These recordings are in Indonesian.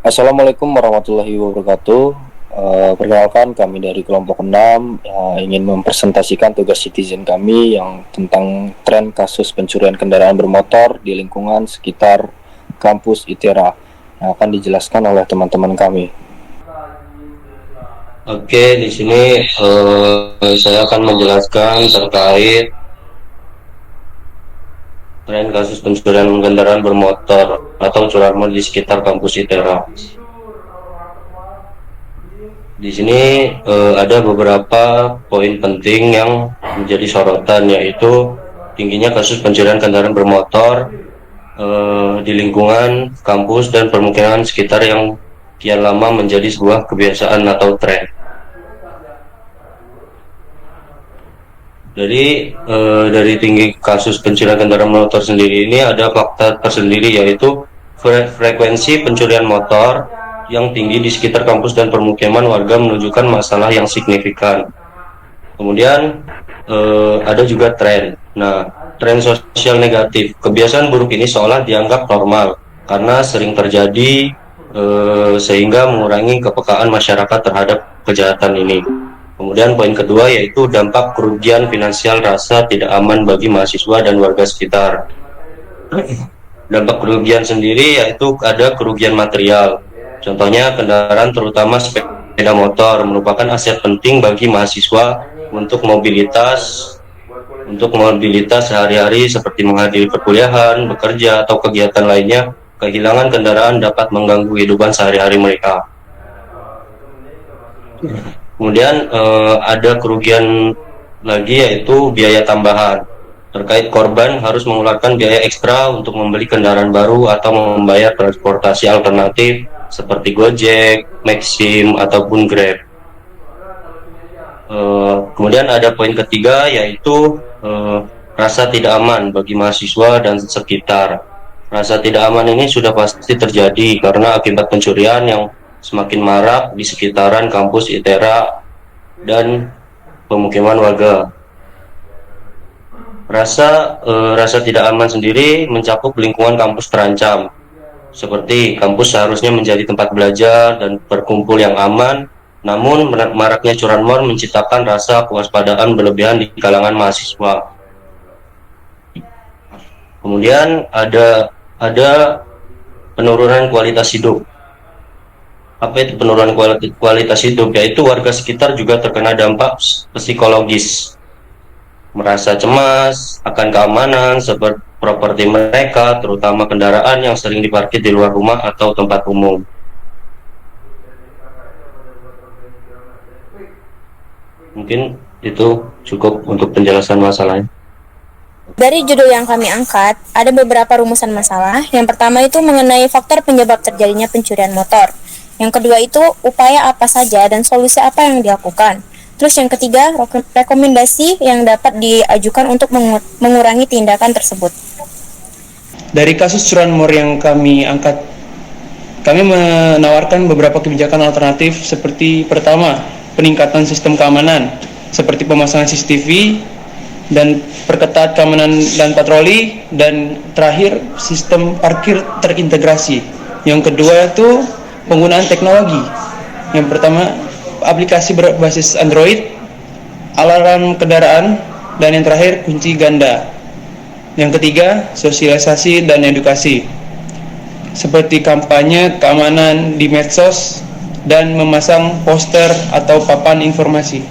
Assalamualaikum warahmatullahi wabarakatuh. Perkenalkan kami dari kelompok 6 ingin mempresentasikan tugas citizen kami yang tentang tren kasus pencurian kendaraan bermotor di lingkungan sekitar kampus ITERA yang akan dijelaskan oleh teman-teman kami. Oke, di sini saya akan menjelaskan terkait tren kasus pencurian kendaraan bermotor atau curanmor di sekitar kampus ITERA. Di sini ada beberapa poin penting yang menjadi sorotan, yaitu tingginya kasus pencurian kendaraan bermotor di lingkungan kampus dan permukiman sekitar yang kian lama menjadi sebuah kebiasaan atau tren. Jadi dari tinggi kasus pencurian kendaraan motor sendiri ini ada fakta tersendiri, yaitu frekuensi pencurian motor yang tinggi di sekitar kampus dan permukiman warga menunjukkan masalah yang signifikan. Kemudian ada juga tren. Nah, tren sosial negatif. Kebiasaan buruk ini seolah dianggap normal karena sering terjadi sehingga mengurangi kepekaan masyarakat terhadap kejahatan ini. Kemudian poin kedua yaitu dampak kerugian finansial rasa tidak aman bagi mahasiswa dan warga sekitar. Dampak kerugian sendiri yaitu ada kerugian material. Contohnya kendaraan terutama sepeda motor merupakan aset penting bagi mahasiswa untuk mobilitas sehari-hari seperti menghadiri perkuliahan, bekerja, atau kegiatan lainnya. Kehilangan kendaraan dapat mengganggu kehidupan sehari-hari mereka. Kemudian ada kerugian lagi yaitu biaya tambahan. Terkait korban harus mengeluarkan biaya ekstra untuk membeli kendaraan baru atau membayar transportasi alternatif seperti Gojek, Maxim, ataupun Grab. Kemudian ada poin ketiga yaitu rasa tidak aman bagi mahasiswa dan sekitar. Rasa tidak aman ini sudah pasti terjadi karena akibat pencurian yang semakin marak di sekitaran kampus ITERA dan pemukiman warga. Rasa tidak aman sendiri mencakup lingkungan kampus terancam, seperti kampus seharusnya menjadi tempat belajar dan berkumpul yang aman, namun maraknya curanmor menciptakan rasa kewaspadaan berlebihan di kalangan mahasiswa. Kemudian ada penurunan kualitas hidup. Apa itu penurunan kualitas hidup? Yaitu warga sekitar juga terkena dampak psikologis, merasa cemas akan keamanan seperti properti mereka, terutama kendaraan yang sering diparkir di luar rumah atau tempat umum. Mungkin itu cukup untuk penjelasan masalahnya. Dari judul yang kami angkat, ada beberapa rumusan masalah. Yang pertama itu mengenai faktor penyebab terjadinya pencurian motor. Yang kedua itu upaya apa saja dan solusi apa yang dilakukan. Terus yang ketiga, rekomendasi yang dapat diajukan untuk mengurangi tindakan tersebut. Dari kasus curanmor yang kami angkat, kami menawarkan beberapa kebijakan alternatif seperti pertama, peningkatan sistem keamanan seperti pemasangan CCTV dan perketat keamanan dan patroli, dan terakhir sistem parkir terintegrasi. Yang kedua itu penggunaan teknologi. Yang pertama aplikasi berbasis Android, alarm kendaraan, dan yang terakhir kunci ganda. Yang ketiga sosialisasi dan edukasi seperti kampanye keamanan di medsos dan memasang poster atau papan informasi.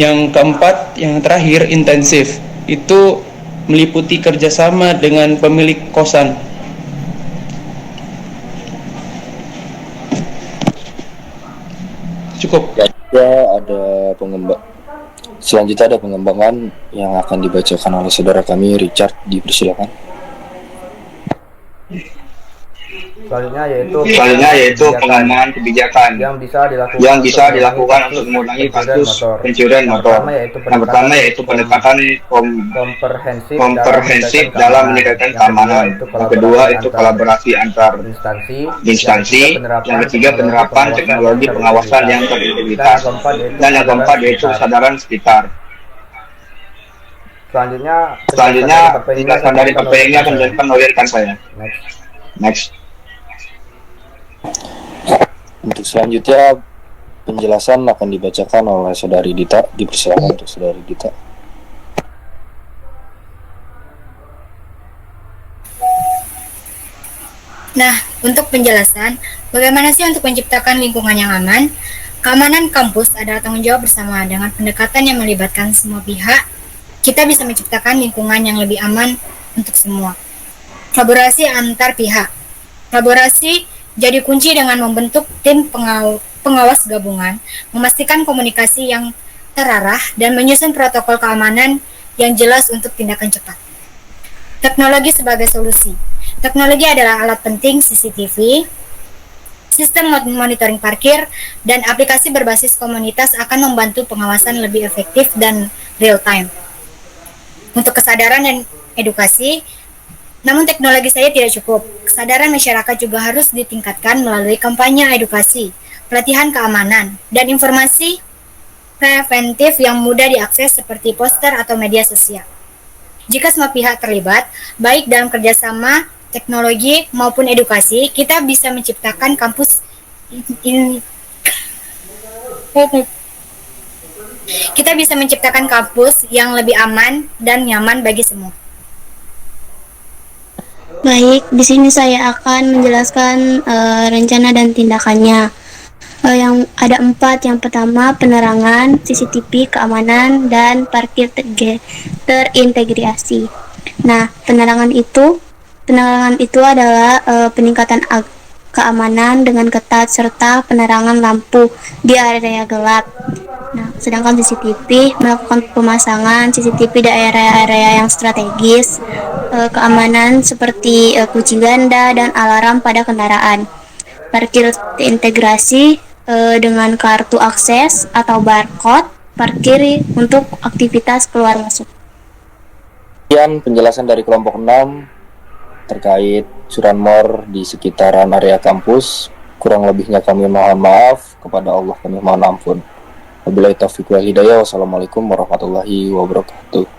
Yang keempat, yang terakhir intensif, itu meliputi kerjasama dengan pemilik kosan. Cukup. Selanjutnya ada pengembangan yang akan dibacakan oleh saudara kami Richard. Dipersilakan. Selanjutnya yaitu pengembangan kebijakan yang bisa dilakukan untuk mengurangi kasus pencurian motor. Yang pertama yaitu pendekatan komprehensif dalam meningkatkan keamanan. Yang kedua itu kolaborasi antar instansi. Yang ketiga penerapan teknologi pengawasan yang berintegritas. Dan yang keempat yaitu kesadaran sekitar. Selanjutnya penjelasan dari PPI ini akan dijelaskan oleh rekan saya. Next. Untuk selanjutnya penjelasan akan dibacakan oleh Saudari Dita. Dipersilakan untuk Saudari Dita. Nah, untuk penjelasan, bagaimana sih untuk menciptakan lingkungan yang aman? Keamanan kampus adalah tanggung jawab bersama. Dengan pendekatan yang melibatkan semua pihak, kita bisa menciptakan lingkungan yang lebih aman untuk semua. Kolaborasi antar pihak. Kolaborasi jadi kunci dengan membentuk tim pengawas gabungan, memastikan komunikasi yang terarah, dan menyusun protokol keamanan yang jelas untuk tindakan cepat. Teknologi sebagai solusi. Teknologi adalah alat penting CCTV, sistem monitoring parkir, dan aplikasi berbasis komunitas akan membantu pengawasan lebih efektif dan real time. Untuk kesadaran dan edukasi, namun teknologi saja tidak cukup. Kesadaran masyarakat juga harus ditingkatkan melalui kampanye edukasi, pelatihan keamanan, dan informasi preventif yang mudah diakses seperti poster atau media sosial. Jika semua pihak terlibat, baik dalam kerjasama teknologi maupun edukasi, kita bisa menciptakan kampus yang lebih aman dan nyaman bagi semua. Baik, di sini saya akan menjelaskan rencana dan tindakannya. Yang ada 4. Yang pertama, penerangan, CCTV, keamanan, dan parkir terintegrasi. Nah, penerangan itu adalah peningkatan keamanan dengan ketat serta penerangan lampu di area gelap. Nah, sedangkan CCTV melakukan pemasangan CCTV di area-area yang strategis, keamanan seperti kunci ganda dan alarm pada kendaraan. Parkir terintegrasi dengan kartu akses atau barcode parkir untuk aktivitas keluar masuk. Sekian penjelasan dari kelompok 6 terkait curanmor di sekitaran area kampus. Kurang lebihnya kami mohon maaf, kepada Allah kami mohon ampun. Wabillahi taufiq wal hidayah. Wassalamualaikum warahmatullahi wabarakatuh.